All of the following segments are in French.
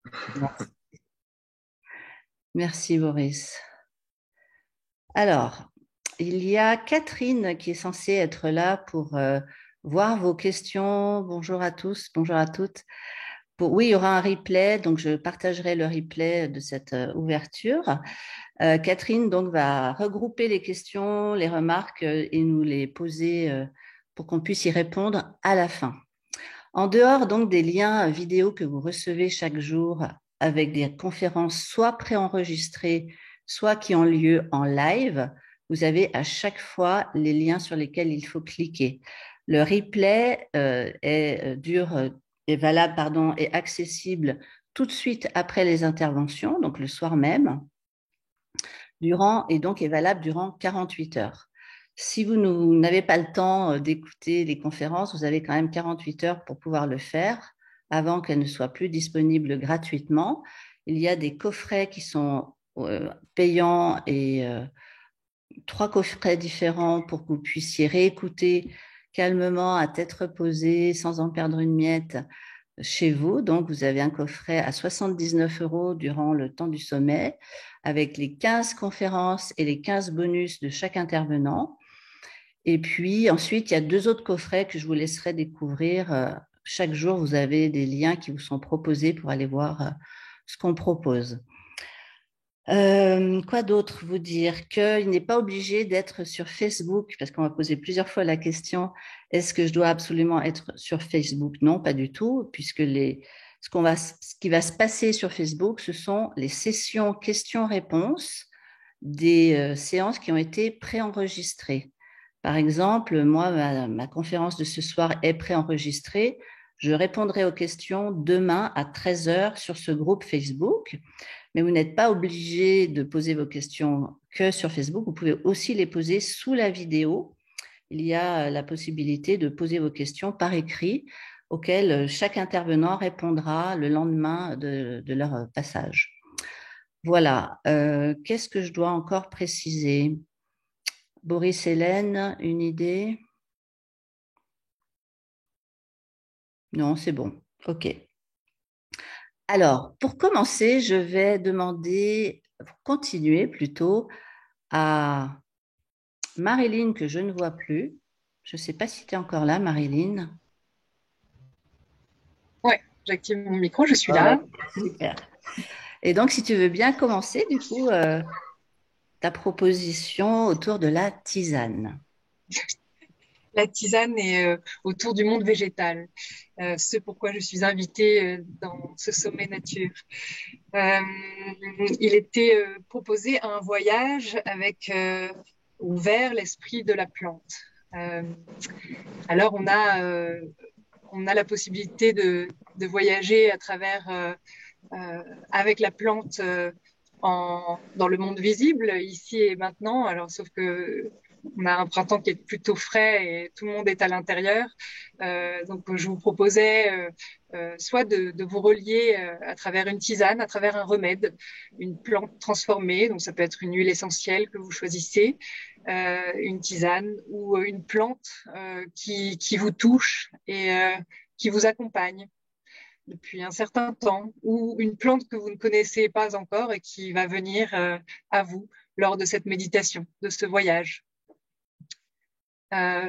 Merci, Merci, Boris. Alors, il y a Catherine qui est censée être là pour voir vos questions. Bonjour à tous, bonjour à toutes. Oui, il y aura un replay, donc je partagerai le replay de cette ouverture. Catherine donc va regrouper les questions, les remarques et nous les poser pour qu'on puisse y répondre à la fin. En dehors donc des liens vidéo que vous recevez chaque jour avec des conférences soit préenregistrées, soit qui ont lieu en live, vous avez à chaque fois les liens sur lesquels il faut cliquer. Le replay est valable, pardon, est accessible tout de suite après les interventions, donc le soir même, et donc est valable durant 48 heures. Si vous n'avez pas le temps d'écouter les conférences, vous avez quand même 48 heures pour pouvoir le faire avant qu'elles ne soient plus disponibles gratuitement. Il y a des coffrets qui sont payants et 3 coffrets différents pour que vous puissiez réécouter calmement, à tête reposée, sans en perdre une miette chez vous. Donc, vous avez un coffret à 79 € durant le temps du sommet, avec les 15 conférences et les 15 bonus de chaque intervenant. Et puis, ensuite, il y a 2 autres coffrets que je vous laisserai découvrir. Chaque jour, vous avez des liens qui vous sont proposés pour aller voir ce qu'on propose. Quoi d'autre vous dire? Qu'il n'est pas obligé d'être sur Facebook, parce qu'on m'a posé plusieurs fois la question, est-ce que je dois absolument être sur Facebook? Non, pas du tout, puisque ce qui va se passer sur Facebook, ce sont les sessions questions-réponses des séances qui ont été préenregistrées. Par exemple, moi, ma conférence de ce soir est préenregistrée. Je répondrai aux questions demain à 13 heures sur ce groupe Facebook. Mais vous n'êtes pas obligé de poser vos questions que sur Facebook. Vous pouvez aussi les poser sous la vidéo. Il y a la possibilité de poser vos questions par écrit auxquelles chaque intervenant répondra le lendemain de leur passage. Voilà. Qu'est-ce que je dois encore préciser? Boris, Hélène, une idée? Non, c'est bon. OK. Alors, pour commencer, je vais demander, continuer plutôt à Marilyn, que je ne vois plus. Je ne sais pas si tu es encore là, Marilyn. Ouais, j'active mon micro, je suis Ouais, là. super. Et donc, si tu veux bien commencer, du coup, ta proposition autour de la tisane. La tisane est autour du monde végétal, ce pourquoi je suis invitée dans ce sommet nature. Euh, il était proposé un voyage avec ou vers l'esprit de la plante. Euh, alors on a la possibilité de voyager à travers avec la plante dans le monde visible, ici et maintenant. Alors, sauf que on a un printemps qui est plutôt frais et tout le monde est à l'intérieur. Donc, je vous proposais soit de vous relier à travers une tisane, à travers un remède, une plante transformée. Donc, ça peut être une huile essentielle que vous choisissez, une tisane ou une plante qui vous touche et qui vous accompagne depuis un certain temps, ou une plante que vous ne connaissez pas encore et qui va venir à vous lors de cette méditation, de ce voyage.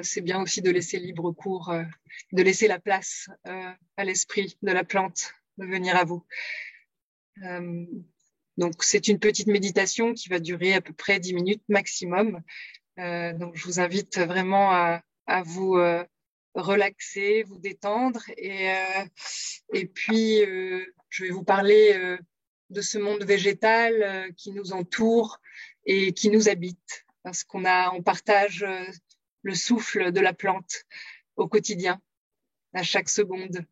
C'est bien aussi de laisser libre cours, de laisser la place à l'esprit de la plante de venir à vous. Euh, donc c'est une petite méditation qui va durer à peu près 10 minutes maximum. Donc je vous invite vraiment à vous relaxer, vous détendre et puis je vais vous parler de ce monde végétal qui nous entoure et qui nous habite parce on partage le souffle de la plante au quotidien, à chaque seconde.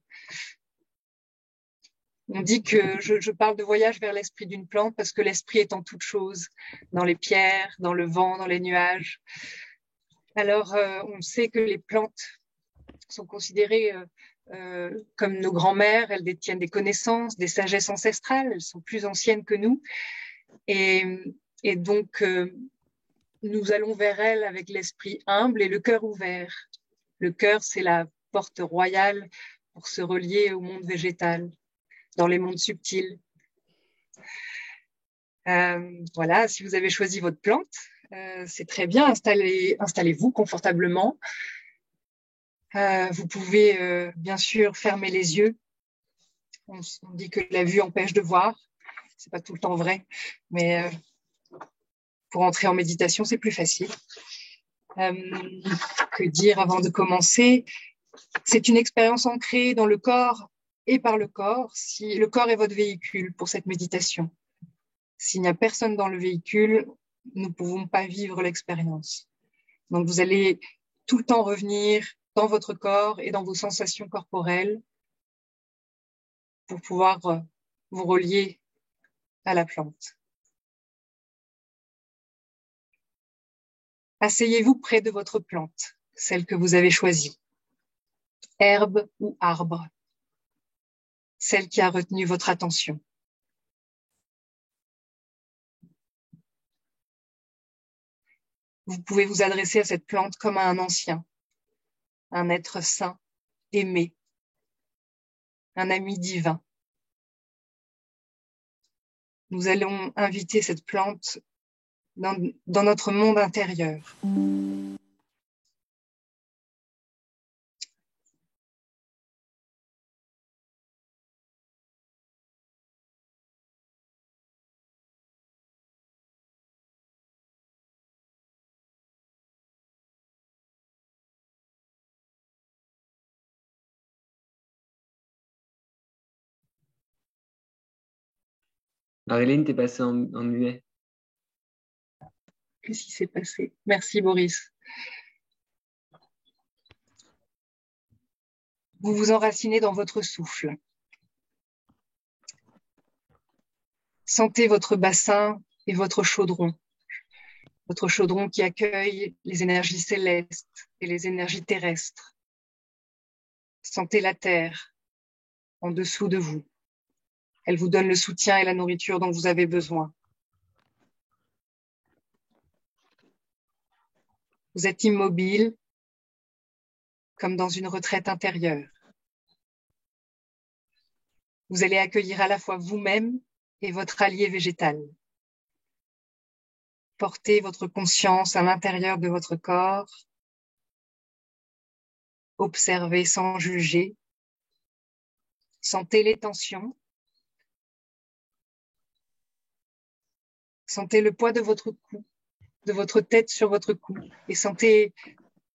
On dit que je parle de voyage vers l'esprit d'une plante parce que l'esprit est en toute chose, dans les pierres, dans le vent, dans les nuages. Alors, on sait que les plantes sont considérées comme nos grands-mères. Elles détiennent des connaissances, des sagesses ancestrales. Elles sont plus anciennes que nous. Et, et donc, nous allons vers elles avec l'esprit humble et le cœur ouvert. Le cœur, c'est la porte royale pour se relier au monde végétal. dans les mondes subtils. Voilà, si vous avez choisi votre plante, c'est très bien, installez-vous confortablement. Vous pouvez bien sûr fermer les yeux. On dit que la vue empêche de voir. C'est pas tout le temps vrai, mais pour entrer en méditation, c'est plus facile. Que dire avant de commencer? C'est une expérience ancrée dans le corps et par le corps. Si le corps est votre véhicule pour cette méditation, s'il n'y a personne dans le véhicule, nous ne pouvons pas vivre l'expérience. Donc, vous allez tout le temps revenir dans votre corps et dans vos sensations corporelles pour pouvoir vous relier à la plante. Asseyez-vous près de votre plante, celle que vous avez choisie, herbe ou arbre, celle qui a retenu votre attention. Vous pouvez vous adresser à cette plante comme à un ancien, un être saint, aimé, un ami divin. Nous allons inviter cette plante dans notre monde intérieur. Marilyn, t'es passée en muet. Qu'est-ce qui s'est passé? Merci Boris. Vous vous enracinez dans votre souffle. Sentez votre bassin et votre chaudron qui accueille les énergies célestes et les énergies terrestres. Sentez la terre en dessous de vous. Elle vous donne le soutien et la nourriture dont vous avez besoin. Vous êtes immobile, comme dans une retraite intérieure. Vous allez accueillir à la fois vous-même et votre allié végétal. Portez votre conscience à l'intérieur de votre corps. Observez sans juger. Sentez les tensions. Sentez le poids de votre cou, de votre tête sur votre cou, et sentez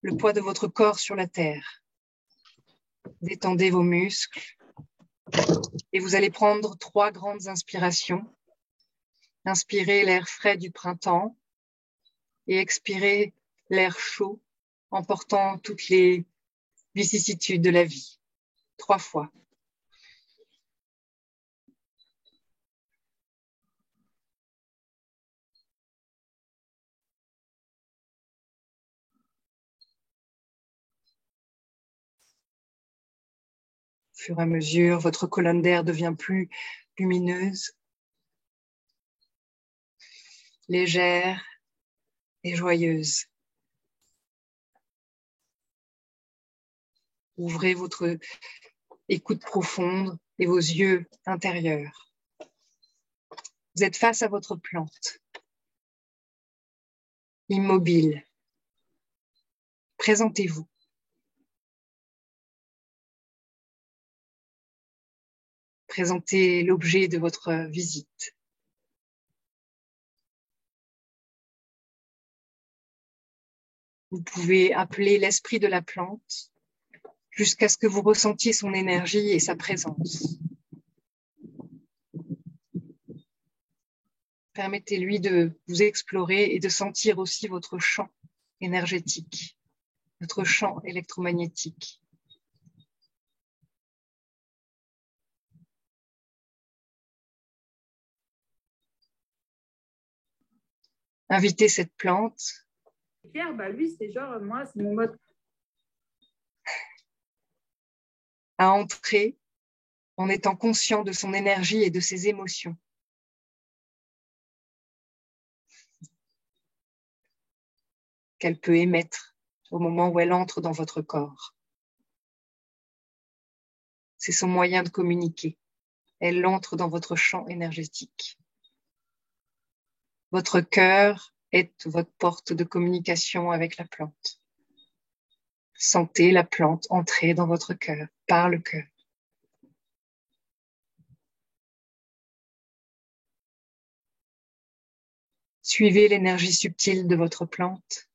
le poids de votre corps sur la terre. Détendez vos muscles. Et vous allez prendre 3 grandes inspirations. Inspirez l'air frais du printemps et expirez l'air chaud, emportant toutes les vicissitudes de la vie. 3 fois. Au fur et à mesure, votre colonne d'air devient plus lumineuse, légère et joyeuse. Ouvrez votre écoute profonde et vos yeux intérieurs. Vous êtes face à votre plante, immobile. Présentez-vous. Présentez l'objet de votre visite. Vous pouvez appeler l'esprit de la plante jusqu'à ce que vous ressentiez son énergie et sa présence. Permettez-lui de vous explorer et de sentir aussi votre champ énergétique, votre champ électromagnétique. Invitez cette plante. Pierre, lui, c'est genre, moi, c'est mon mode. À entrer en étant conscient de son énergie et de ses émotions. Qu'elle peut émettre au moment où elle entre dans votre corps. C'est son moyen de communiquer. Elle entre dans votre champ énergétique. Votre cœur est votre porte de communication avec la plante. Sentez la plante entrer dans votre cœur, par le cœur. Suivez l'énergie subtile de votre plante.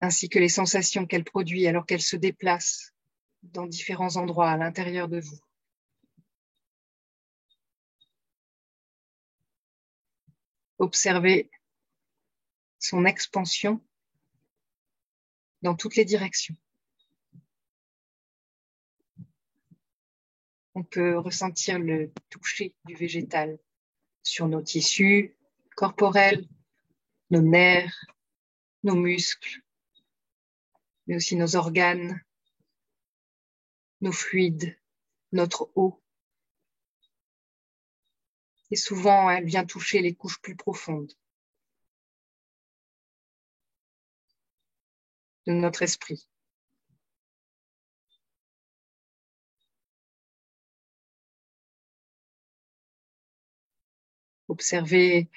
Ainsi que les sensations qu'elle produit alors qu'elle se déplace dans différents endroits à l'intérieur de vous. Observez son expansion dans toutes les directions. On peut ressentir le toucher du végétal sur nos tissus corporels, nos nerfs, nos muscles, mais aussi nos organes, nos fluides, notre eau. Et souvent, elle vient toucher les couches plus profondes de notre esprit. Observez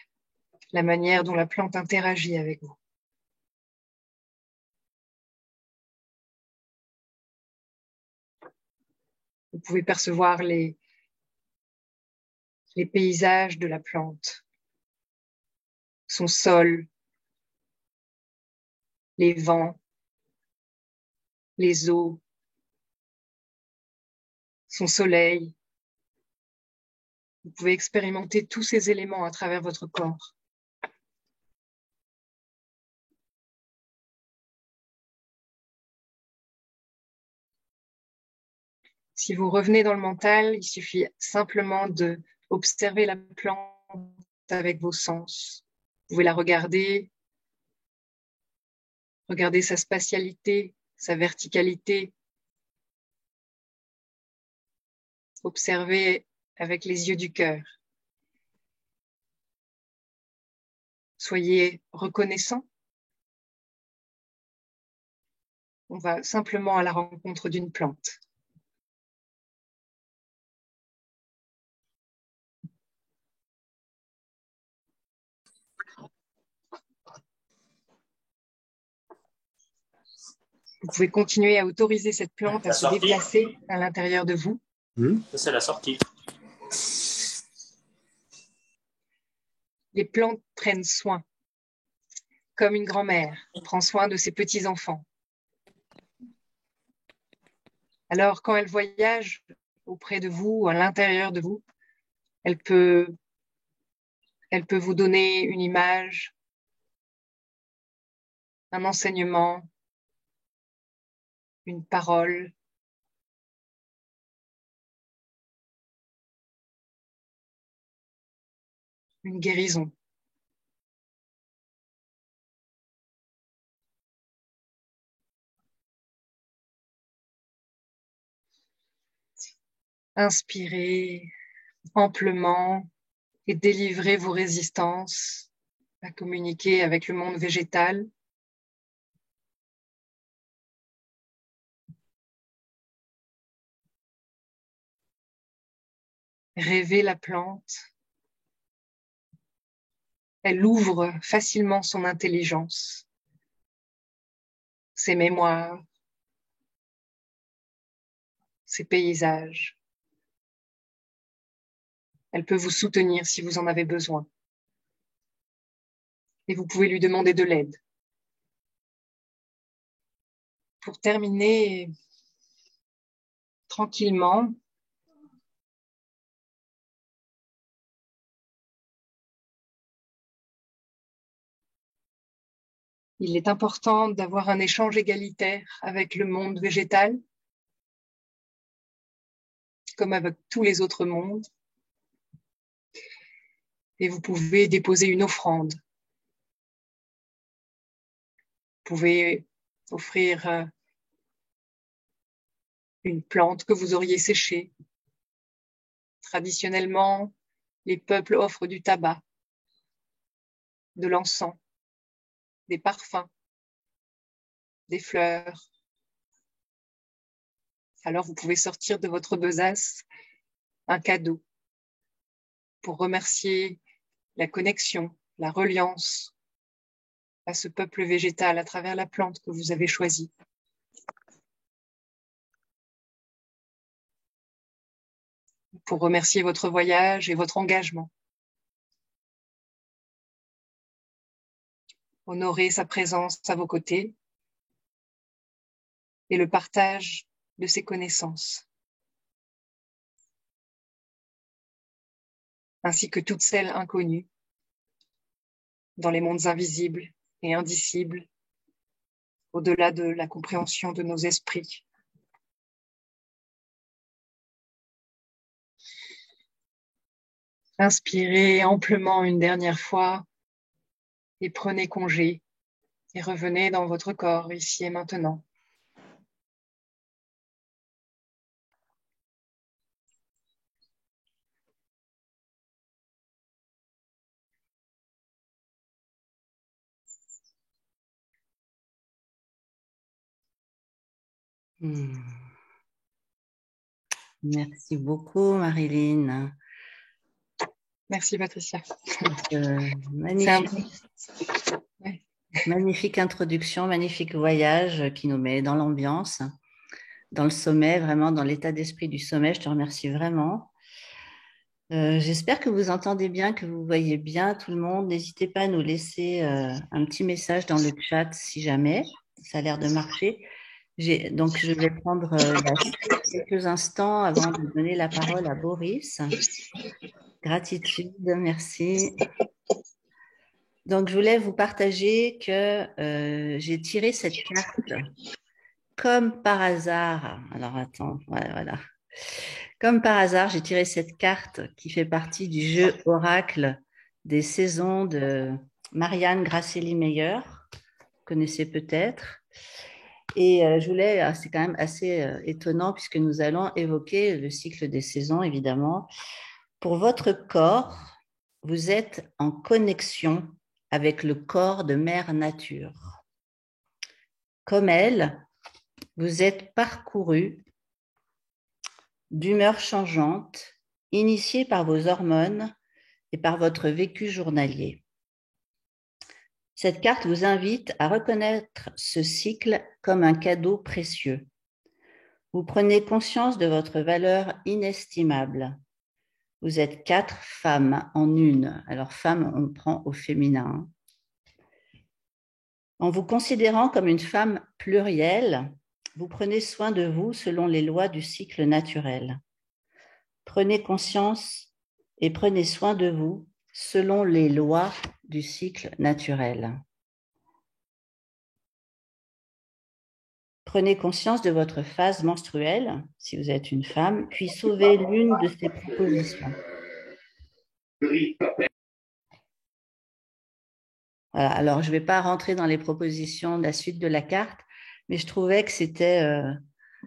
la manière dont la plante interagit avec vous. Vous pouvez percevoir les paysages de la plante, son sol, les vents, les eaux, son soleil. Vous pouvez expérimenter tous ces éléments à travers votre corps. Si vous revenez dans le mental, il suffit simplement de observer la plante avec vos sens. Vous pouvez la regarder, regarder sa spatialité, sa verticalité. Observez avec les yeux du cœur. Soyez reconnaissant. On va simplement à la rencontre d'une plante. Vous pouvez continuer à autoriser cette plante à se déplacer à l'intérieur de vous. Ça, c'est la sortie. Les plantes prennent soin, comme une grand-mère prend soin de ses petits-enfants. Alors, quand elle voyage auprès de vous, à l'intérieur de vous, elle peut vous donner une image, un enseignement, une parole. Une guérison. Inspirez amplement et délivrez vos résistances à communiquer avec le monde végétal. Rêvez la plante. Elle ouvre facilement son intelligence, ses mémoires, ses paysages. Elle peut vous soutenir si vous en avez besoin. Et vous pouvez lui demander de l'aide. Pour terminer tranquillement, il est important d'avoir un échange égalitaire avec le monde végétal, comme avec tous les autres mondes. Et vous pouvez déposer une offrande. Vous pouvez offrir une plante que vous auriez séchée. Traditionnellement, les peuples offrent du tabac, de l'encens, des parfums, des fleurs. Alors vous pouvez sortir de votre besace un cadeau pour remercier la connexion, la reliance à ce peuple végétal à travers la plante que vous avez choisie. Pour remercier votre voyage et votre engagement. Honorer sa présence à vos côtés et le partage de ses connaissances, ainsi que toutes celles inconnues dans les mondes invisibles et indicibles, au-delà de la compréhension de nos esprits. Inspirez amplement une dernière fois et prenez congé et revenez dans votre corps ici et maintenant. Merci beaucoup, Marilyn. Merci, Patricia. Magnifique introduction, magnifique voyage qui nous met dans l'ambiance, dans le sommet, vraiment dans l'état d'esprit du sommet. Je te remercie vraiment. J'espère que vous entendez bien, que vous voyez bien tout le monde. N'hésitez pas à nous laisser un petit message dans le chat si jamais. Ça a l'air de marcher. Donc, je vais prendre quelques instants avant de donner la parole à Boris. Gratitude, merci. Donc, je voulais vous partager que j'ai tiré cette carte comme par hasard. Alors, attends, voilà. Comme par hasard, j'ai tiré cette carte qui fait partie du jeu Oracle des saisons de Marianne Grasselli-Meyer. Vous connaissez peut-être. Et c'est quand même assez étonnant puisque nous allons évoquer le cycle des saisons, évidemment. Pour votre corps, vous êtes en connexion avec le corps de Mère Nature. Comme elle, vous êtes parcouru d'humeur changeante, initiée par vos hormones et par votre vécu journalier. Cette carte vous invite à reconnaître ce cycle comme un cadeau précieux. Vous prenez conscience de votre valeur inestimable. Vous êtes 4 femmes en une. Alors, femme, on prend au féminin. En vous considérant comme une femme plurielle, vous prenez soin de vous selon les lois du cycle naturel. Prenez conscience et prenez soin de vous selon les lois du cycle naturel. Prenez conscience de votre phase menstruelle, si vous êtes une femme, puis sauvez l'une de ces propositions. Voilà, alors, je ne vais pas rentrer dans les propositions de la suite de la carte, mais je trouvais que c'était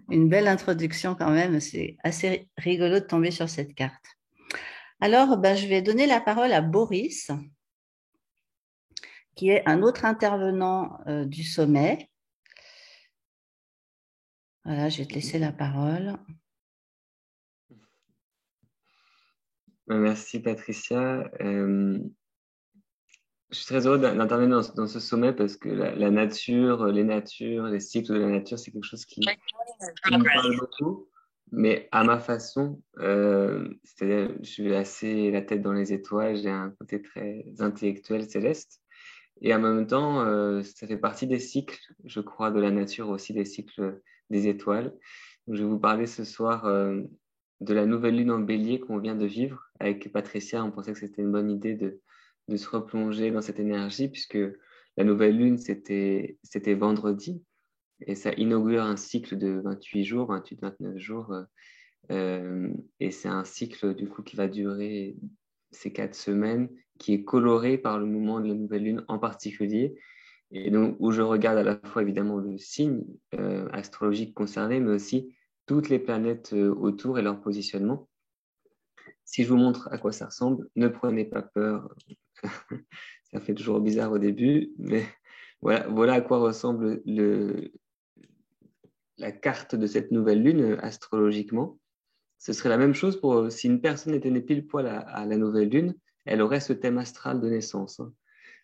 une belle introduction quand même. C'est assez rigolo de tomber sur cette carte. Alors, je vais donner la parole à Boris, qui est un autre intervenant du sommet. Voilà, je vais te laisser la parole. Merci Patricia. Je suis très heureux d'intervenir dans ce sommet parce que la nature, les cycles de la nature, c'est quelque chose qui me parle beaucoup, mais à ma façon. C'est-à-dire, je suis assez la tête dans les étoiles, j'ai un côté très intellectuel, céleste. Et en même temps, ça fait partie des cycles, je crois, de la nature aussi, des cycles des étoiles. Donc, je vais vous parler ce soir de la nouvelle lune en bélier qu'on vient de vivre. Avec Patricia, on pensait que c'était une bonne idée de se replonger dans cette énergie, puisque la nouvelle lune, c'était vendredi, et ça inaugure un cycle de 28 jours, 28-29 jours. Et c'est un cycle, du coup, qui va durer ces 4 semaines, qui est coloré par le mouvement de la nouvelle lune en particulier. Et donc, où je regarde à la fois, évidemment, le signe astrologique concerné, mais aussi toutes les planètes autour et leur positionnement. Si je vous montre à quoi ça ressemble, ne prenez pas peur. Ça fait toujours bizarre au début, mais Voilà à quoi ressemble la carte de cette nouvelle lune astrologiquement. Ce serait la même chose pour si une personne était née pile poil à la nouvelle lune, elle aurait ce thème astral de naissance. Hein.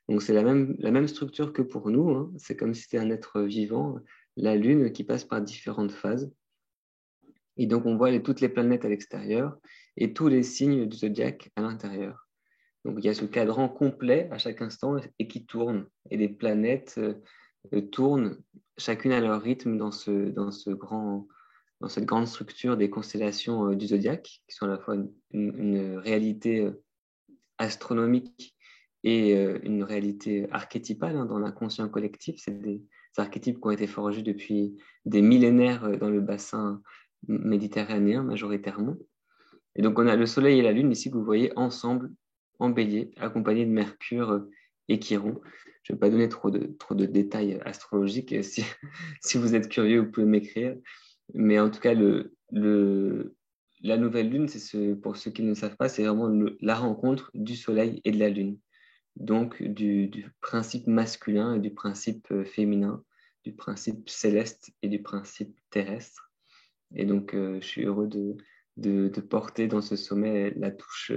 Donc c'est la même structure que pour nous. Hein. C'est comme si c'était un être vivant, la lune qui passe par différentes phases. Et donc on voit toutes les planètes à l'extérieur et tous les signes du zodiaque à l'intérieur. Donc il y a ce cadran complet à chaque instant et qui tourne. Et les planètes tournent chacune à leur rythme dans cette grande structure des constellations du zodiaque, qui sont à la fois une réalité astronomique et une réalité archétypale hein, dans l'inconscient collectif. C'est des archétypes qui ont été forgés depuis des millénaires dans le bassin méditerranéen majoritairement. Et donc on a le Soleil et la Lune ici que vous voyez ensemble en bélier, accompagnés de Mercure et Chiron. Je ne vais pas donner trop de détails astrologiques. Si vous êtes curieux, vous pouvez m'écrire. Mais en tout cas, la nouvelle lune, pour ceux qui ne le savent pas, c'est vraiment la rencontre du Soleil et de la Lune. Donc, du principe masculin et du principe féminin, du principe céleste et du principe terrestre. Et donc, je suis heureux de porter dans ce sommet la touche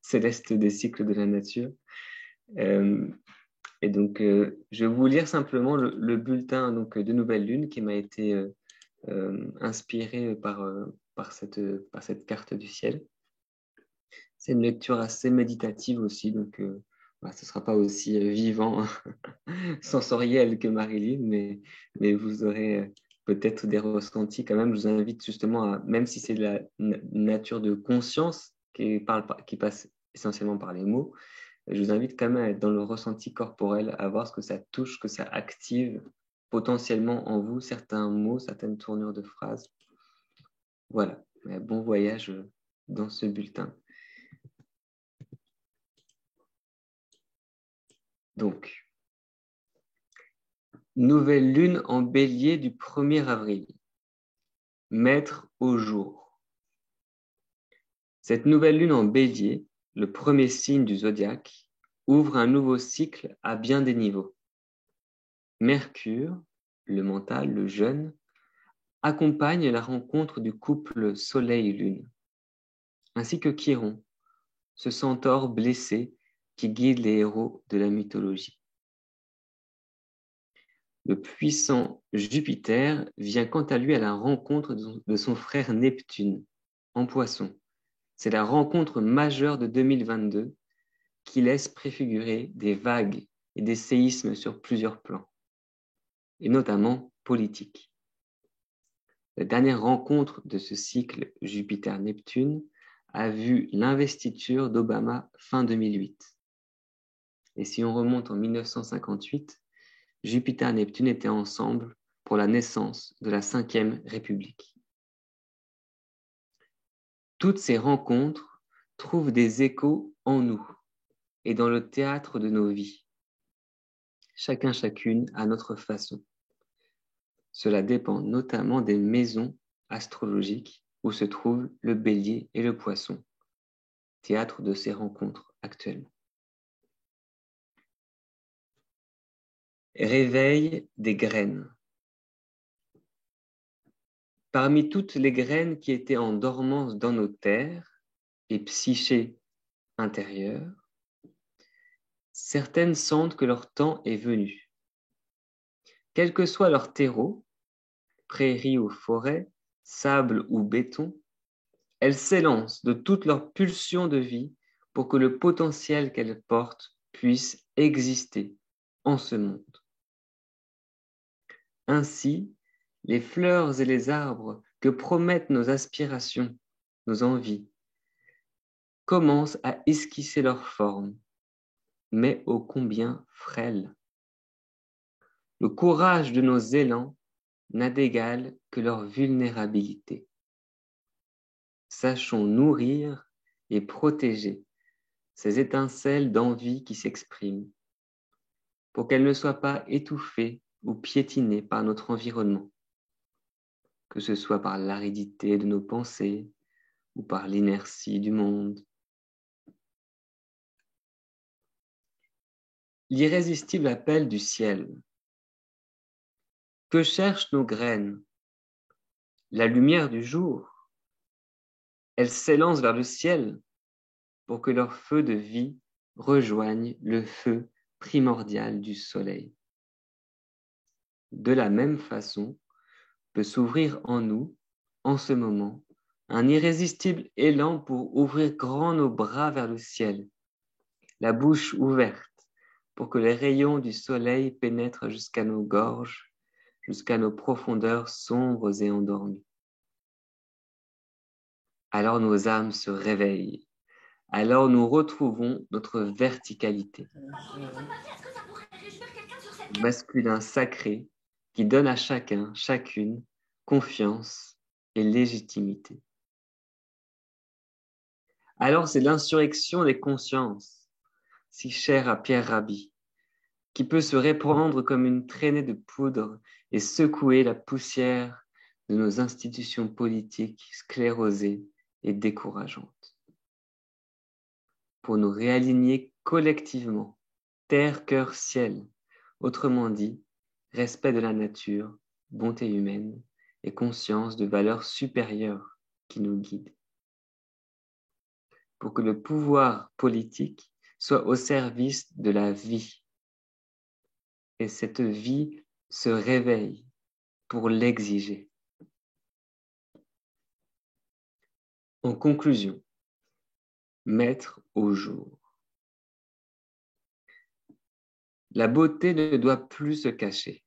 céleste des cycles de la nature. Et donc, je vais vous lire simplement le bulletin donc, de Nouvelle Lune qui m'a été inspiré par cette carte du ciel. C'est une lecture assez méditative aussi, donc ce ne sera pas aussi vivant, sensoriel que Marilyn, mais vous aurez peut-être des ressentis quand même. Je vous invite justement même si c'est de la nature de conscience qui passe essentiellement par les mots, je vous invite quand même à être dans le ressenti corporel, à voir ce que ça touche, que ça active potentiellement en vous certains mots, certaines tournures de phrases. Voilà, bon voyage dans ce bulletin. Donc, nouvelle lune en bélier du 1er avril. Mettre au jour. Cette nouvelle lune en bélier, le premier signe du zodiaque, ouvre un nouveau cycle à bien des niveaux. Mercure, le mental, le jeune, accompagne la rencontre du couple Soleil-Lune, ainsi que Chiron, ce centaure blessé qui guide les héros de la mythologie. Le puissant Jupiter vient quant à lui à la rencontre de son frère Neptune, en Poisson. C'est la rencontre majeure de 2022 qui laisse préfigurer des vagues et des séismes sur plusieurs plans, et notamment politiques. La dernière rencontre de ce cycle Jupiter-Neptune a vu l'investiture d'Obama fin 2008. Et si on remonte en 1958, Jupiter et Neptune étaient ensemble pour la naissance de la 5e République. Toutes ces rencontres trouvent des échos en nous et dans le théâtre de nos vies, chacun chacune à notre façon. Cela dépend notamment des maisons astrologiques où se trouvent le Bélier et le Poisson, théâtre de ces rencontres actuellement. Réveil des graines. Parmi toutes les graines qui étaient en dormance dans nos terres et psychés intérieures, certaines sentent que leur temps est venu. Quel que soit leur terreau, prairie ou forêt, sable ou béton, elles s'élancent de toutes leurs pulsions de vie pour que le potentiel qu'elles portent puisse exister en ce monde. Ainsi, les fleurs et les arbres que promettent nos aspirations, nos envies, commencent à esquisser leur forme, mais ô combien frêle. Le courage de nos élans n'a d'égal que leur vulnérabilité. Sachons nourrir et protéger ces étincelles d'envie qui s'expriment, pour qu'elles ne soient pas étouffées ou piétinées par notre environnement, que ce soit par l'aridité de nos pensées ou par l'inertie du monde. L'irrésistible appel du ciel Que cherchent nos graines? La lumière du jour. Elles s'élancent vers le ciel pour que leur feu de vie rejoigne le feu primordial du soleil. De la même façon, peut s'ouvrir en nous, en ce moment, un irrésistible élan pour ouvrir grand nos bras vers le ciel, la bouche ouverte, pour que les rayons du soleil pénètrent jusqu'à nos gorges, jusqu'à nos profondeurs sombres et endormies. Alors nos âmes se réveillent, alors nous retrouvons notre verticalité. Masculin sacré qui donne à chacun, chacune, confiance et légitimité. Alors c'est l'insurrection des consciences, si chère à Pierre Rabhi, qui peut se répandre comme une traînée de poudre et secouer la poussière de nos institutions politiques sclérosées et décourageantes. Pour nous réaligner collectivement, terre, cœur, ciel, autrement dit, respect de la nature, bonté humaine et conscience de valeurs supérieures qui nous guident. Pour que le pouvoir politique soit au service de la vie. Et cette vie se réveille pour l'exiger. En conclusion, mettre au jour. La beauté ne doit plus se cacher.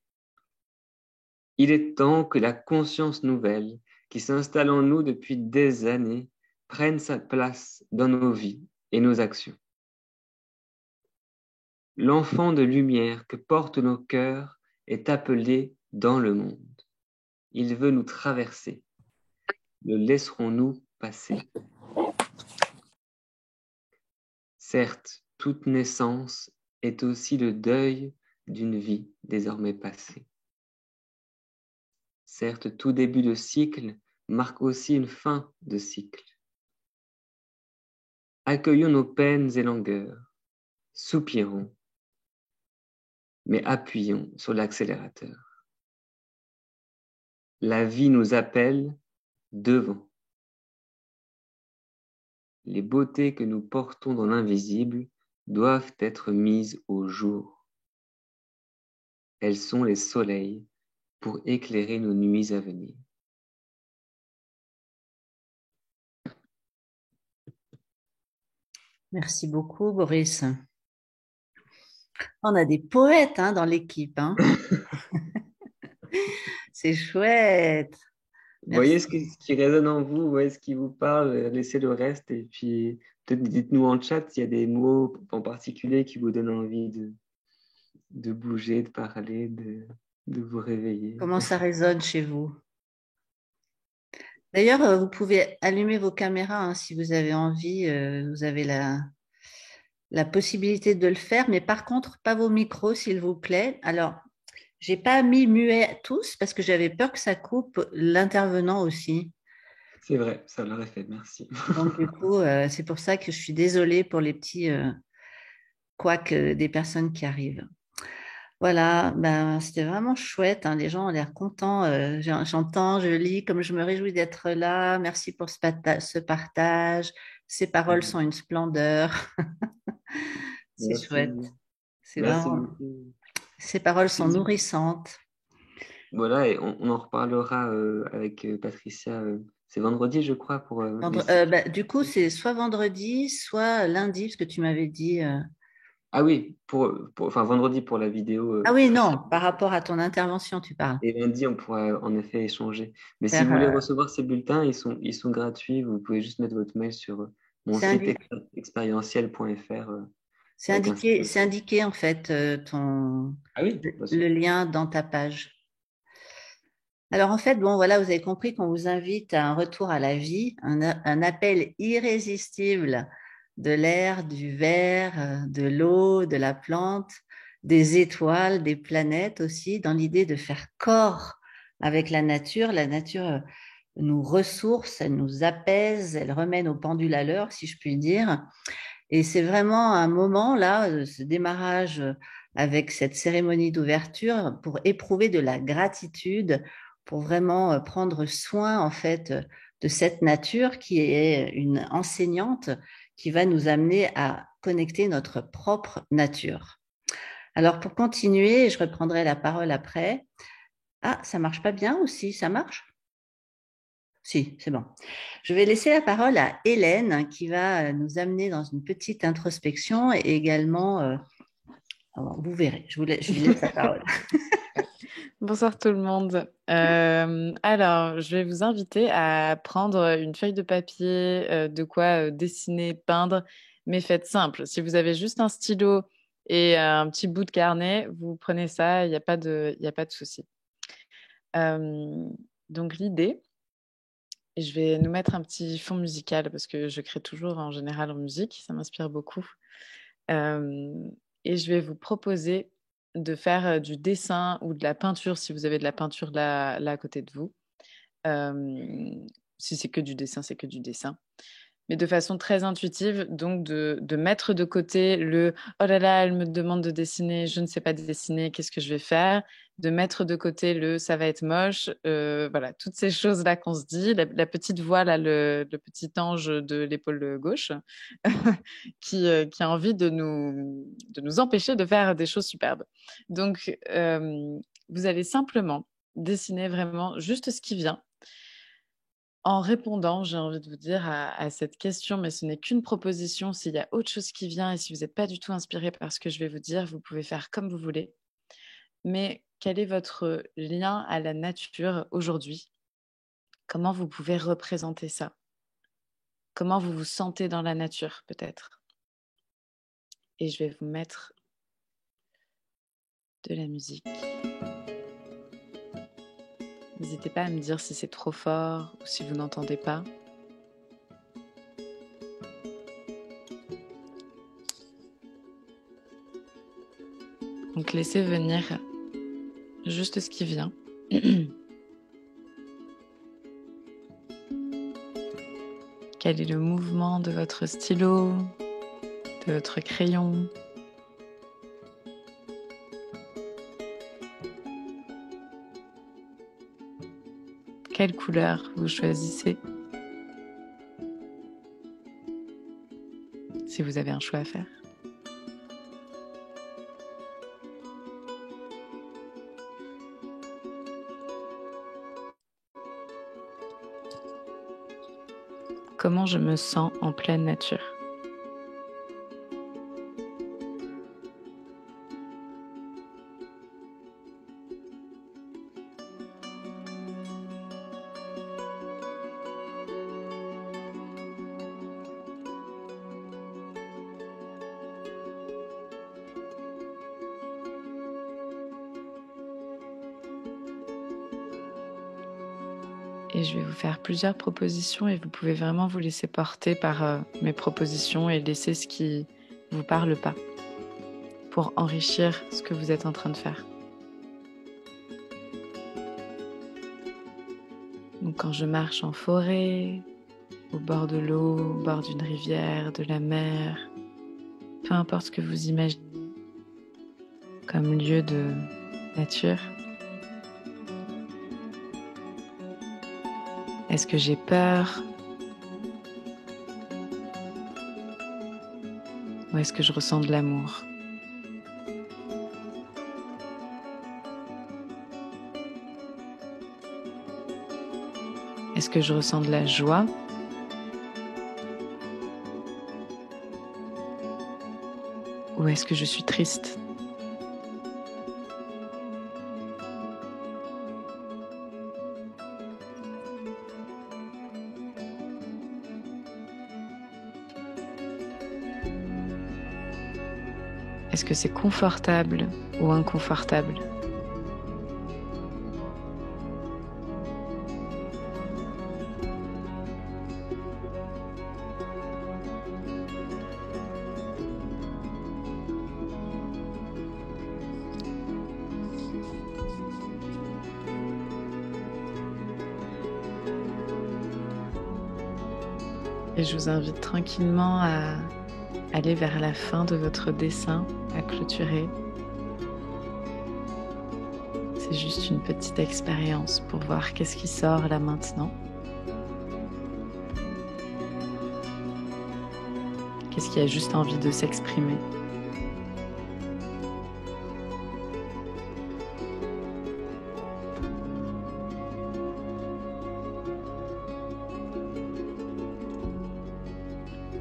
Il est temps que la conscience nouvelle qui s'installe en nous depuis des années prenne sa place dans nos vies et nos actions. L'enfant de lumière que portent nos cœurs est appelé dans le monde. Il veut nous traverser. Le laisserons-nous passer? Certes, toute naissance est aussi le deuil d'une vie désormais passée. Certes, tout début de cycle marque aussi une fin de cycle. Accueillons nos peines et langueurs, soupirons, mais appuyons sur l'accélérateur. La vie nous appelle devant. Les beautés que nous portons dans l'invisible doivent être mises au jour. Elles sont les soleils pour éclairer nos nuits à venir. Merci beaucoup, Boris. On a des poètes dans l'équipe. C'est chouette. Vous voyez ce qui résonne en vous, vous voyez ce qui vous parle, laissez le reste et puis peut-être dites-nous en chat s'il y a des mots en particulier qui vous donnent envie de bouger, de parler, de vous réveiller. Comment ça résonne chez vous? D'ailleurs, vous pouvez allumer vos caméras si vous avez envie. Vous avez la possibilité de le faire, mais par contre, pas vos micros, s'il vous plaît. Alors, j'ai pas mis muet tous parce que j'avais peur que ça coupe l'intervenant aussi. C'est vrai, ça l'aurait fait, merci. Donc, du coup, c'est pour ça que je suis désolée pour les petits couacs des personnes qui arrivent. Voilà, c'était vraiment chouette. Les gens ont l'air contents. J'entends, je lis, comme je me réjouis d'être là. Merci pour ce partage. Ces paroles sont une splendeur. C'est chouette. C'est Merci vraiment. beaucoup. Ces paroles sont nourrissantes. Voilà, et on en reparlera avec Patricia. C'est vendredi, je crois, pour. Du coup, c'est soit vendredi, soit lundi, parce que tu m'avais dit. Ah oui, enfin vendredi pour la vidéo. Ah oui, non, par rapport à ton intervention, tu parles. Et lundi, on pourra en effet échanger. Mais si vous voulez recevoir ces bulletins, ils sont gratuits. Vous pouvez juste mettre votre mail sur mon site expérientiel.fr. C'est indiqué en fait le lien dans ta page. Alors en fait, voilà, vous avez compris qu'on vous invite à un retour à la vie, un appel irrésistible de l'air, du verre, de l'eau, de la plante, des étoiles, des planètes aussi, dans l'idée de faire corps avec la nature. La nature nous ressource, elle nous apaise, elle remet nos pendules à l'heure, si je puis dire. Et c'est vraiment un moment, là, ce démarrage avec cette cérémonie d'ouverture pour éprouver de la gratitude, pour vraiment prendre soin en fait de cette nature qui est une enseignante qui va nous amener à connecter notre propre nature. Alors pour continuer, je reprendrai la parole après. Ah, ça marche pas bien aussi, ça marche? Si, c'est bon. Je vais laisser la parole à Hélène qui va nous amener dans une petite introspection et également, vous verrez, je lui laisse la parole. Bonsoir tout le monde. Alors, je vais vous inviter à prendre une feuille de papier, de quoi dessiner, peindre, mais faites simple. Si vous avez juste un stylo et un petit bout de carnet, vous prenez ça, il n'y a pas de souci. Donc l'idée, et je vais nous mettre un petit fond musical parce que je crée toujours en général en musique, ça m'inspire beaucoup. Et je vais vous proposer de faire du dessin ou de la peinture si vous avez de la peinture là à côté de vous. Si c'est que du dessin, c'est que du dessin. Mais de façon très intuitive, donc de mettre de côté le « oh là là, elle me demande de dessiner, je ne sais pas dessiner, qu'est-ce que je vais faire ?» De mettre de côté le « ça va être moche », voilà, toutes ces choses-là qu'on se dit, la petite voix, là, le petit ange de l'épaule gauche qui a envie de nous empêcher de faire des choses superbes. Donc, vous allez simplement dessiner vraiment juste ce qui vient. En répondant, j'ai envie de vous dire à cette question, mais ce n'est qu'une proposition. S'il y a autre chose qui vient et si vous n'êtes pas du tout inspiré par ce que je vais vous dire, vous pouvez faire comme vous voulez. Mais quel est votre lien à la nature aujourd'hui? Comment vous pouvez représenter ça? Comment vous vous sentez dans la nature, peut-être? Et je vais vous mettre de la musique. N'hésitez pas à me dire si c'est trop fort ou si vous n'entendez pas. Donc laissez venir juste ce qui vient. Quel est le mouvement de votre stylo, de votre crayon ? Quelle couleur vous choisissez? Si vous avez un choix à faire. Comment je me sens en pleine nature? Et je vais vous faire plusieurs propositions et vous pouvez vraiment vous laisser porter par mes propositions et laisser ce qui ne vous parle pas pour enrichir ce que vous êtes en train de faire. Donc quand je marche en forêt, au bord de l'eau, au bord d'une rivière, de la mer, peu importe ce que vous imaginez comme lieu de nature, est-ce que j'ai peur? Ou est-ce que je ressens de l'amour? Est-ce que je ressens de la joie? Ou est-ce que je suis triste? Est-ce que c'est confortable ou inconfortable? Et je vous invite tranquillement à aller vers la fin de votre dessin, à clôturer. c'est juste une petite expérience pour voir qu'est-ce qui sort là maintenant. Qu'est-ce qui a juste envie de s'exprimer.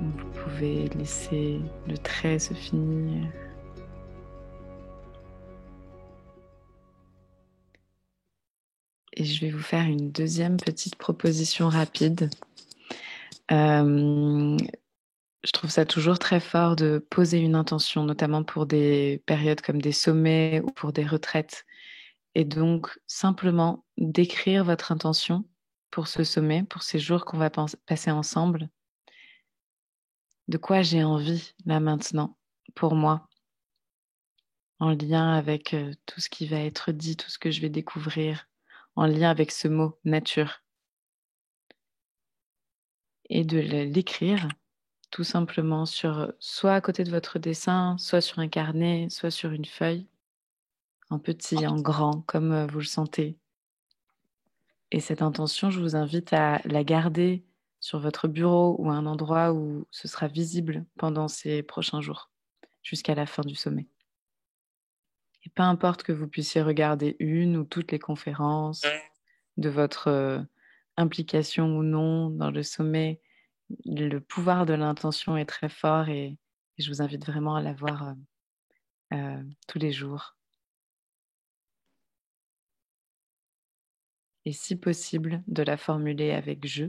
Vous pouvez laisser le trait se finir. Et je vais vous faire une deuxième petite proposition rapide. Je trouve ça toujours très fort de poser une intention, notamment pour des périodes comme des sommets ou pour des retraites. Et donc, simplement d'écrire votre intention pour ce sommet, pour ces jours qu'on va passer ensemble. De quoi j'ai envie, là maintenant, pour moi, en lien avec tout ce qui va être dit, tout ce que je vais découvrir, en lien avec ce mot « nature ». Et de l'écrire tout simplement soit à côté de votre dessin, soit sur un carnet, soit sur une feuille, en petit, en grand, comme vous le sentez. Et cette intention, je vous invite à la garder sur votre bureau ou à un endroit où ce sera visible pendant ces prochains jours, jusqu'à la fin du sommet. Et peu importe que vous puissiez regarder une ou toutes les conférences de votre implication ou non dans le sommet, le pouvoir de l'intention est très fort et je vous invite vraiment à la voir tous les jours. Et si possible, de la formuler avec « je ».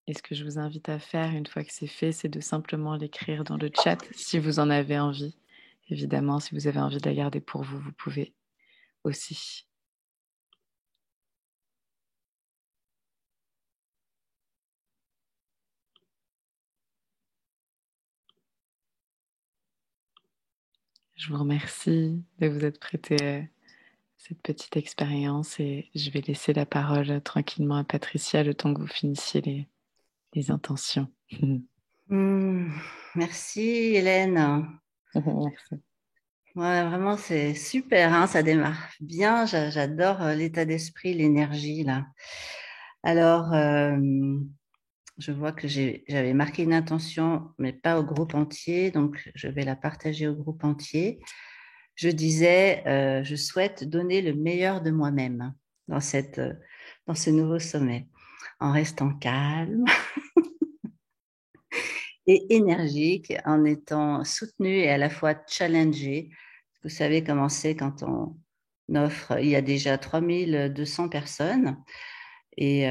Et ce que je vous invite à faire une fois que c'est fait, c'est de simplement l'écrire dans le chat si vous en avez envie. Évidemment, si vous avez envie de la garder pour vous, vous pouvez aussi. Je vous remercie de vous être prêté à cette petite expérience et je vais laisser la parole tranquillement à Patricia le temps que vous finissiez les intentions. Merci Hélène. Merci. Ouais, vraiment, c'est super, hein, ça démarre bien. J'adore l'état d'esprit, l'énergie là. Alors, je vois que j'avais marqué une intention, mais pas au groupe entier, donc je vais la partager au groupe entier. Je disais, je souhaite donner le meilleur de moi-même dans dans ce nouveau sommet, en restant calme et énergique, en étant soutenu et à la fois challengé. Vous savez comment c'est quand on offre, il y a déjà 3200 personnes. Et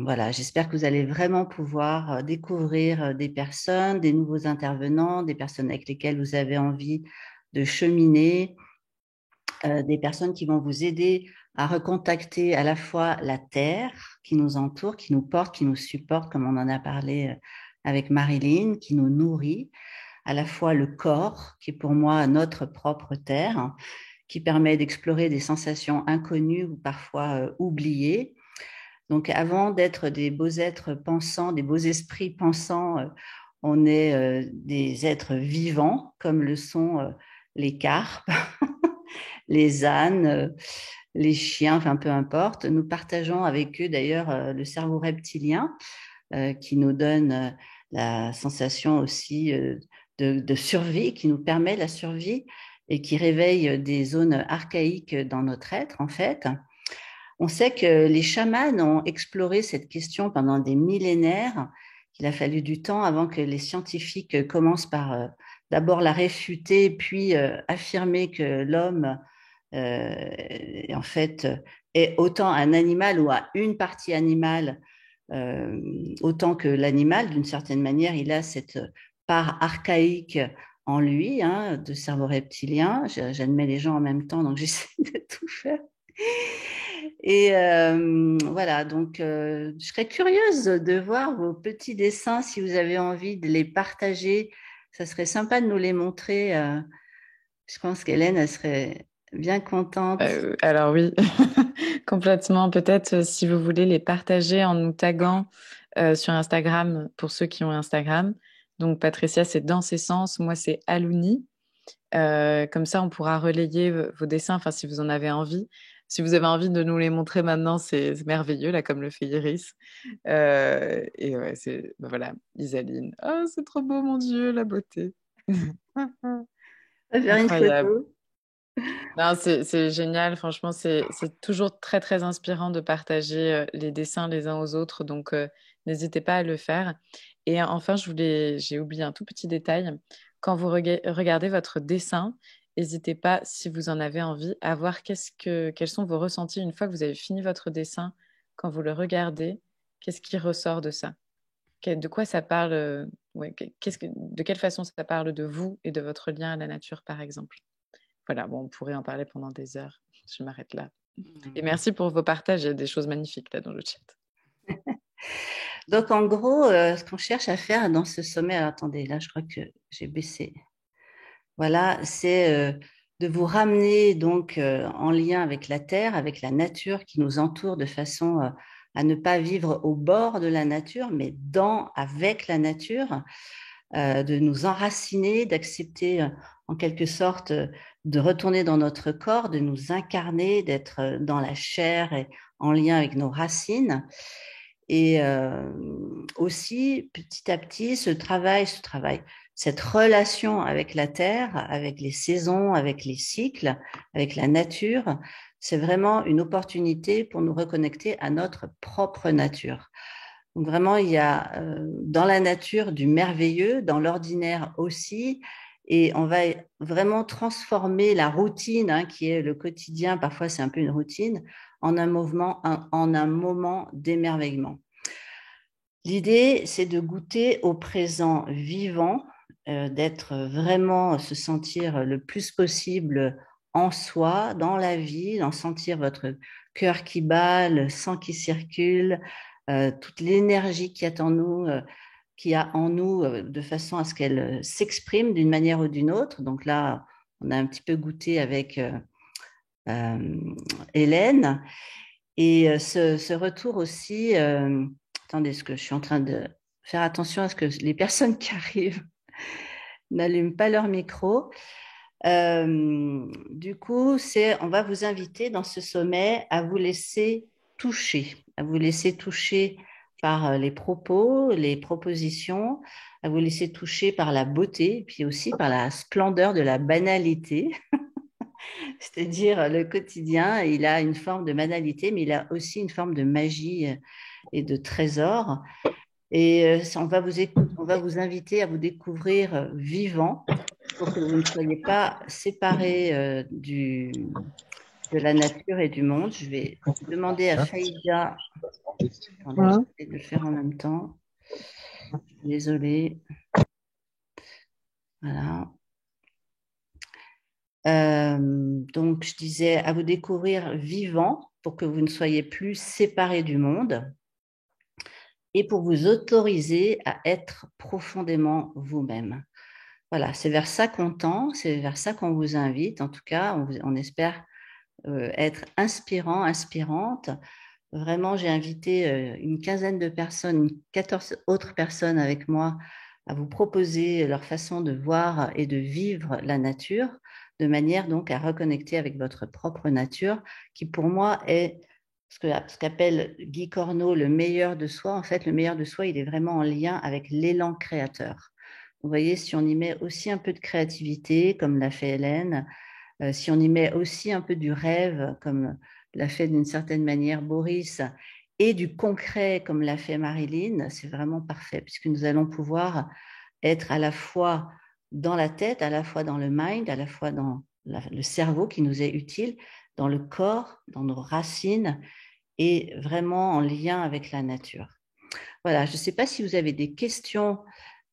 voilà, j'espère que vous allez vraiment pouvoir découvrir des personnes, des nouveaux intervenants, des personnes avec lesquelles vous avez envie de cheminer, des personnes qui vont vous aider à recontacter à la fois la terre qui nous entoure, qui nous porte, qui nous supporte, comme on en a parlé avec Marilyn, qui nous nourrit, à la fois le corps, qui est pour moi notre propre terre, qui permet d'explorer des sensations inconnues ou parfois oubliées. Donc, avant d'être des beaux êtres pensants, des beaux esprits pensants, on est des êtres vivants, comme le sont les carpes, les ânes, les chiens, enfin peu importe. Nous partageons avec eux d'ailleurs le cerveau reptilien qui nous donne la sensation aussi de survie, qui nous permet la survie et qui réveille des zones archaïques dans notre être en fait. On sait que les chamans ont exploré cette question pendant des millénaires. Il a fallu du temps avant que les scientifiques commencent par d'abord la réfuter, puis affirmer que l'homme, en fait, est autant un animal ou a une partie animale autant que l'animal. D'une certaine manière, il a cette part archaïque en lui, hein, de cerveau reptilien. J'admets les gens en même temps, donc j'essaie de tout faire. Et voilà, donc je serais curieuse de voir vos petits dessins si vous avez envie de les partager. Ça serait sympa de nous les montrer. Je pense qu'Hélène, elle serait bien contente. Alors oui, complètement. Peut-être si vous voulez les partager en nous taguant sur Instagram pour ceux qui ont Instagram. Donc, Patricia, c'est Dans ses sens. Moi, c'est Alouni. Comme ça, on pourra relayer vos dessins, enfin, si vous en avez envie. Si vous avez envie de nous les montrer maintenant, c'est merveilleux, là, comme le fait Iris. Et ouais, voilà, Isaline. Oh, c'est trop beau, mon Dieu, la beauté. On va faire une Incroyable. photo. Non, c'est génial, franchement, c'est toujours très, très inspirant de partager les dessins les uns aux autres, donc n'hésitez pas à le faire. Et enfin, j'ai oublié un tout petit détail. Quand vous regardez votre dessin, n'hésitez pas, si vous en avez envie, à voir quels sont vos ressentis une fois que vous avez fini votre dessin, quand vous le regardez, qu'est-ce qui ressort de ça? De quoi ça parle? Ouais, de quelle façon ça parle de vous et de votre lien à la nature, par exemple? Voilà, bon, on pourrait en parler pendant des heures. Je m'arrête là. Et merci pour vos partages. Il y a des choses magnifiques là dans le chat. Donc, en gros, ce qu'on cherche à faire dans ce sommet, alors, attendez, là, je crois que j'ai baissé. Voilà, c'est de vous ramener donc en lien avec la terre, avec la nature qui nous entoure, de façon à ne pas vivre au bord de la nature, mais avec la nature, de nous enraciner, d'accepter en quelque sorte de retourner dans notre corps, de nous incarner, d'être dans la chair et en lien avec nos racines. Et aussi, petit à petit, ce travail, cette relation avec la terre, avec les saisons, avec les cycles, avec la nature, c'est vraiment une opportunité pour nous reconnecter à notre propre nature. Donc vraiment, il y a dans la nature du merveilleux, dans l'ordinaire aussi, et on va vraiment transformer la routine, hein, qui est le quotidien, parfois c'est un peu une routine, en un moment d'émerveillement. L'idée, c'est de goûter au présent vivant, d'être vraiment, se sentir le plus possible en soi, dans la vie, d'en sentir votre cœur qui bat, le sang qui circule, toute l'énergie qu'il y a en nous, de façon à ce qu'elle s'exprime d'une manière ou d'une autre. Donc là, on a un petit peu goûté avec Hélène. Et ce retour aussi, attendez, ce que je suis en train de faire attention à ce que les personnes qui arrivent n'allument pas leur micro. Du coup, on va vous inviter dans ce sommet à vous laisser par les propos, les propositions, à vous laisser toucher par la beauté, puis aussi par la splendeur de la banalité. C'est-à-dire le quotidien, il a une forme de banalité, mais il a aussi une forme de magie et de trésor. Et on va vous inviter à vous découvrir vivant pour que vous ne soyez pas séparés de la nature et du monde. Je vais demander à Faïda, attendez, j'essaie de le faire en même temps. Désolée. Voilà. Donc, je disais à vous découvrir vivant pour que vous ne soyez plus séparés du monde et pour vous autoriser à être profondément vous-même. Voilà, c'est vers ça qu'on tend, c'est vers ça qu'on vous invite. En tout cas, on espère être inspirante. Vraiment, j'ai invité une quinzaine de personnes, 14 autres personnes avec moi à vous proposer leur façon de voir et de vivre la nature, de manière donc à reconnecter avec votre propre nature, qui pour moi est ce qu'appelle Guy Corneau le meilleur de soi. En fait, le meilleur de soi, il est vraiment en lien avec l'élan créateur. Vous voyez, si on y met aussi un peu de créativité, comme l'a fait Hélène, si on y met aussi un peu du rêve, comme l'a fait d'une certaine manière Boris, et du concret, comme l'a fait Marilyn, c'est vraiment parfait, puisque nous allons pouvoir être à la fois dans la tête, à la fois dans le mind, à la fois dans le cerveau qui nous est utile, dans le corps, dans nos racines, et vraiment en lien avec la nature. Voilà, je ne sais pas si vous avez des questions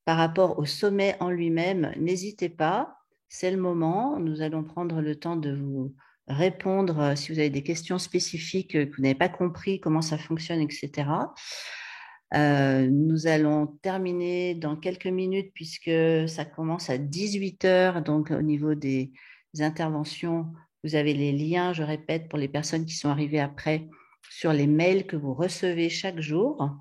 par rapport au sommet en lui-même, n'hésitez pas, c'est le moment. Nous allons prendre le temps de vous répondre si vous avez des questions spécifiques que vous n'avez pas compris, comment ça fonctionne, etc. Nous allons terminer dans quelques minutes puisque ça commence à 18 heures. Donc, au niveau des interventions, vous avez les liens, je répète, pour les personnes qui sont arrivées après, sur les mails que vous recevez chaque jour.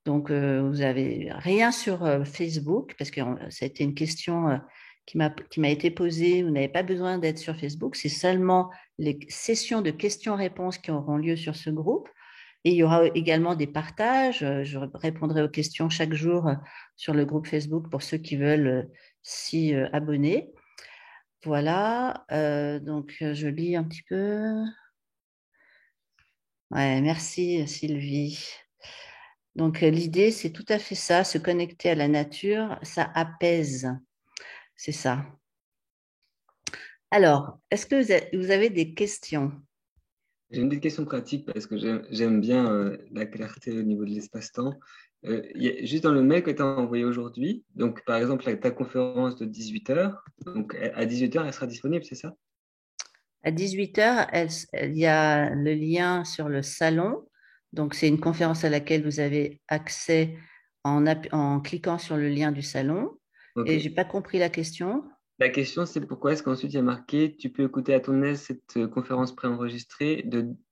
Donc, vous n'avez rien sur Facebook, parce que ça a été une question qui m'a été posée. Vous n'avez pas besoin d'être sur Facebook, c'est seulement les sessions de questions-réponses qui auront lieu sur ce groupe. Et il y aura également des partages. Je répondrai aux questions chaque jour sur le groupe Facebook pour ceux qui veulent s'y abonner. Voilà, donc je lis un petit peu. Ouais, merci Sylvie. Donc l'idée, c'est tout à fait ça, se connecter à la nature, ça apaise, c'est ça. Alors, est-ce que vous avez des questions? J'ai une petite question pratique parce que j'aime bien la clarté au niveau de l'espace-temps. Juste dans le mail que tu as envoyé aujourd'hui, donc par exemple ta conférence de 18h, donc à 18h elle sera disponible, c'est ça? À 18h, il y a le lien sur le salon. Donc, c'est une conférence à laquelle vous avez accès en cliquant sur le lien du salon. Ok. Et je n'ai pas compris la question. La question, c'est pourquoi est-ce qu'ensuite il y a marqué tu peux écouter à ton aise cette conférence préenregistrée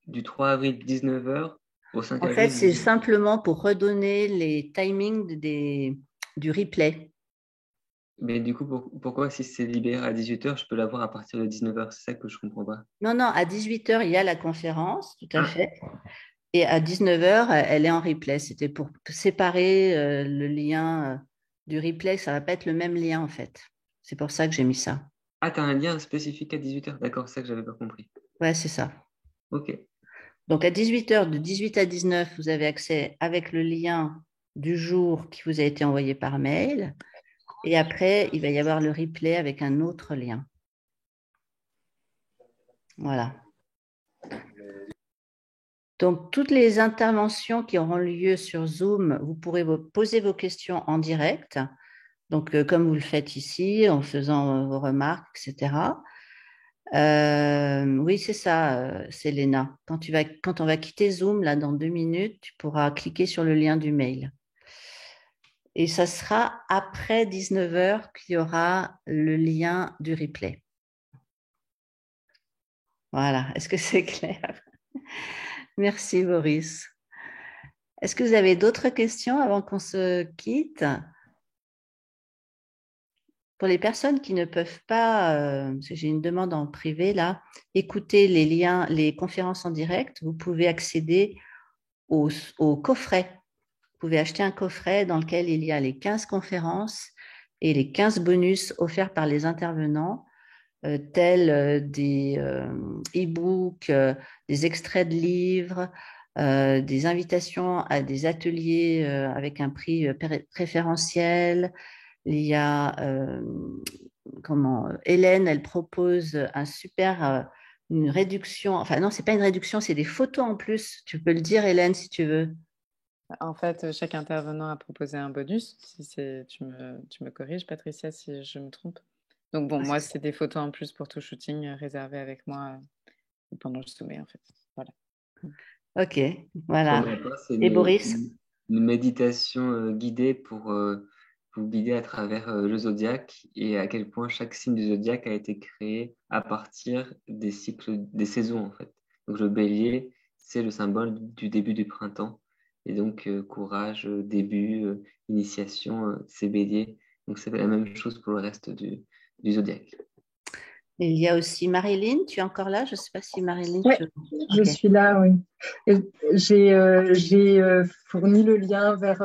du 3 avril 19h au 5 En fait, avril c'est 18h. simplement pour redonner les timings du replay. Mais du coup, pourquoi si c'est libéré à 18h, je peux l'avoir à partir de 19h? C'est ça que je comprends pas. Non, non, à 18h, il y a la conférence, tout à fait. Et à 19h, elle est en replay. C'était pour séparer le lien du replay. Ça ne va pas être le même lien, en fait. C'est pour ça que j'ai mis ça. Ah, tu as un lien spécifique à 18h. D'accord, c'est ça que j'avais pas compris. Ouais, c'est ça. Ok. Donc, à 18h, de 18 à 19, vous avez accès avec le lien du jour qui vous a été envoyé par mail. Et après, il va y avoir le replay avec un autre lien. Voilà. Donc, toutes les interventions qui auront lieu sur Zoom, vous pourrez poser vos questions en direct. Donc, comme vous le faites ici, en faisant vos remarques, etc. Oui, c'est ça, c'est Léna. Quand on va quitter Zoom, là, dans 2 minutes, tu pourras cliquer sur le lien du mail. Et ça sera après 19h qu'il y aura le lien du replay. Voilà, est-ce que c'est clair? Merci, Boris. Est-ce que vous avez d'autres questions avant qu'on se quitte? Pour les personnes qui ne peuvent pas, parce que j'ai une demande en privé là, écouter les liens, les conférences en direct, vous pouvez accéder au coffret. Vous pouvez acheter un coffret dans lequel il y a les 15 conférences et les 15 bonus offerts par les intervenants, tels des e-books, des extraits de livres, des invitations à des ateliers avec un prix préférentiel. Il y a Hélène, elle propose une réduction. Enfin non, c'est pas une réduction, c'est des photos en plus. Tu peux le dire, Hélène, si tu veux. En fait, chaque intervenant a proposé un bonus. Tu me corriges, Patricia, si je me trompe. Donc bon, moi, c'est des photos en plus pour tout shooting réservé avec moi pendant le sommet, en fait. Voilà. Ok, Pour voilà. ma part, c'est Et Boris? une méditation guidée pour vous guider à travers le zodiaque et à quel point chaque signe du zodiaque a été créé à partir des cycles, des saisons en fait. Donc le bélier, c'est le symbole du début du printemps. Et donc courage, début, initiation, c'est bélier. Donc c'est la même chose pour le reste du zodiaque. Il y a aussi Marilyn, tu es encore là? Je ne sais pas si Marilyn, Ouais, je Ok. suis là, oui. Et j'ai fourni le lien vers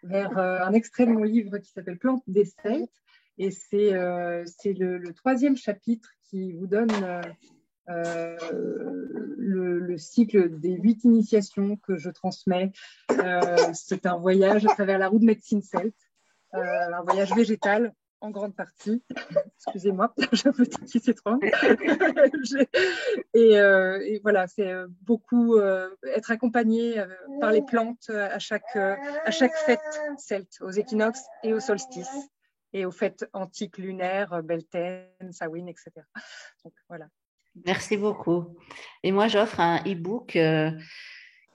un extrait de mon livre qui s'appelle Plantes des Celtes. Et c'est le troisième chapitre qui vous donne le cycle des 8 initiations que je transmets. C'est un voyage à travers la roue de médecine celte, un voyage végétal en grande partie. Excusez-moi, j'ai un petit qui s'étrangle. Et voilà, c'est beaucoup être accompagné par les plantes à chaque fête celte, aux équinoxes et aux solstices, et aux fêtes antiques lunaires, Beltane, Samhain, etc. Donc voilà. Merci beaucoup. Et moi, j'offre un e-book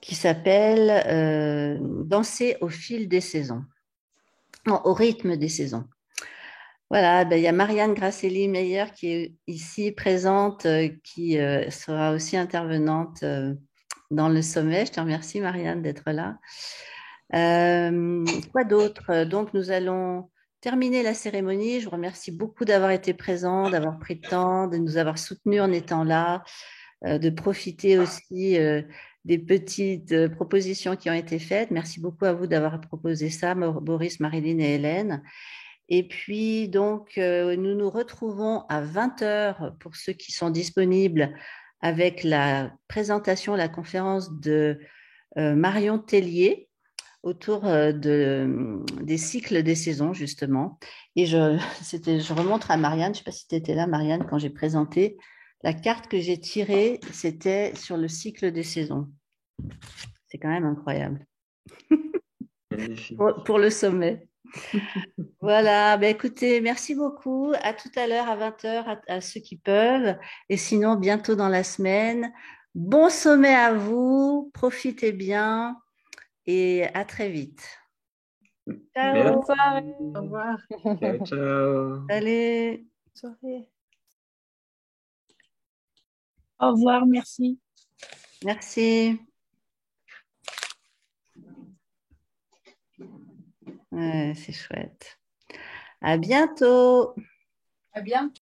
qui s'appelle Danser au fil des saisons, non, au rythme des saisons. Voilà, ben, il y a Marianne Grasselli-Meyer qui est ici présente, qui sera aussi intervenante dans le sommet. Je te remercie, Marianne, d'être là. Quoi d'autre? Donc, nous allons terminer la cérémonie. Je vous remercie beaucoup d'avoir été présent, d'avoir pris le temps, de nous avoir soutenus en étant là, de profiter aussi des petites propositions qui ont été faites. Merci beaucoup à vous d'avoir proposé ça, Boris, Marilyn et Hélène. Et puis, donc, nous nous retrouvons à 20 heures pour ceux qui sont disponibles avec la présentation, la conférence de Marion Tellier autour des cycles des saisons, justement. Et je remontre à Marianne, je ne sais pas si tu étais là, Marianne, quand j'ai présenté. La carte que j'ai tirée, c'était sur le cycle des saisons. C'est quand même incroyable. Pour le sommet. Voilà, ben écoutez, merci beaucoup. À tout à l'heure à 20 heures à ceux qui peuvent. Et sinon, bientôt dans la semaine. Bon sommet à vous, profitez bien et à très vite. Ciao. Au revoir. Ciao, ciao. Allez. Soirée. Au revoir, merci. Merci. Ouais, c'est chouette. À bientôt. À bientôt.